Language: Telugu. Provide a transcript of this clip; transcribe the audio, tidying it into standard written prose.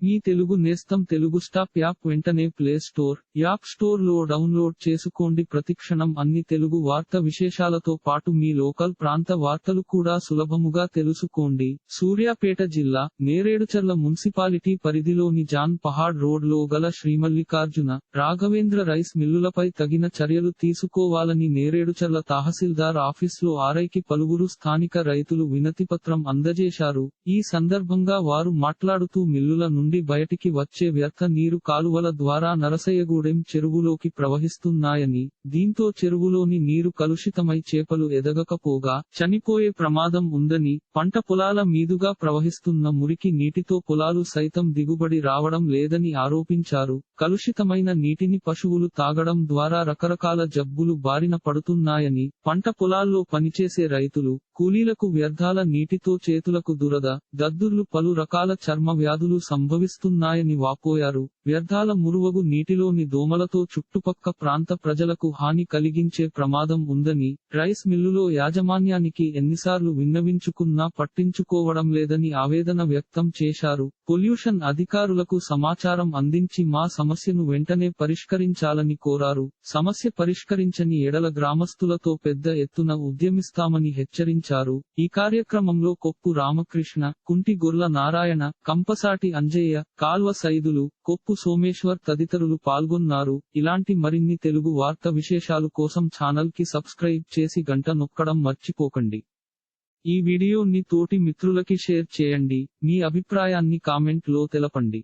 మీ తెలుగు నేస్తం తెలుగు స్టాప్ యాప్ వెంటనే ప్లే స్టోర్, యాప్ స్టోర్ లో డౌన్లోడ్ చేసుకోండి. ప్రతిక్షణం అన్ని తెలుగు వార్త విశేషాలతో పాటు మీ లోకల్ ప్రాంత వార్తలు కూడా సులభముగా తెలుసుకోండి. సూర్యాపేట జిల్లా నేరేడుచర్ల మున్సిపాలిటీ పరిధిలోని జాన్ పహాడ్ రోడ్ లో గల శ్రీమల్లికార్జున రాఘవేంద్ర రైస్ మిల్లులపై తగిన చర్యలు తీసుకోవాలని నేరేడుచర్ల తహసీల్దార్ ఆఫీస్లో ఆర్ఐకి పలువురు స్థానిక రైతులు వినతిపత్రం అందజేశారు. ఈ సందర్భంగా వారు మాట్లాడుతూ మిల్లుల నుండి బయటికి వచ్చే వ్యర్థ నీరు కాలువల ద్వారా నరసయ్యగూడెం చెరువులోకి ప్రవహిస్తున్నాయని, దీంతో చెరువులోని నీరు కలుషితమై చేపలు ఎదగకపోగా చనిపోయే ప్రమాదం ఉందని, పంట పొలాల మీదుగా ప్రవహిస్తున్న మురికి నీటితో పొలాలు సైతం దిగుబడి రావడం లేదని ఆరోపించారు. కలుషితమైన నీటిని పశువులు తాగడం ద్వారా రకరకాల జబ్బులు బారిన పడుతున్నాయని, పంట పొలాల్లో పనిచేసే రైతులు, కూలీలకు వ్యర్థాల నీటితో చేతులకు దురద, దద్దుర్లు, పలు రకాల చర్మ వ్యాధులు సంభవిస్తున్నాయని వాపోయారు. వ్యర్థాల మురువగు నీటిలోని దోమలతో చుట్టుపక్క ప్రాంత ప్రజలకు హాని కలిగించే ప్రమాదం ఉందని, రైస్ మిల్లులో యాజమాన్యానికి ఎన్నిసార్లు విన్నవించుకున్నా పట్టించుకోవడం లేదని ఆవేదన వ్యక్తం చేశారు. పొల్యూషన్ అధికారులకు సమాచారం అందించి మా సమస్యను వెంటనే పరిష్కరించాలని కోరారు. సమస్య పరిష్కరించని ఎడల గ్రామస్తులతో పెద్ద ఎత్తున ఉద్యమిస్తామని హెచ్చరించారు. ఈ కార్యక్రమంలో కొప్పు రామకృష్ణ, కుంటి గొర్ల నారాయణ, కంపసాటి అంజయ్య, కాల్వ సైదులు, కొప్పు సోమేశ్వర్ తదితరులు పాల్గొన్నారు. ఇలాంటి మరిన్ని తెలుగు వార్త విశేషాలు కోసం ఛానల్ కి సబ్స్క్రైబ్ చేసి గంట నొక్కడం మర్చిపోకండి. ఈ వీడియోని తోటి మిత్రులకి షేర్ చేయండి. మీ అభిప్రాయాన్ని కామెంట్ లో తెలపండి.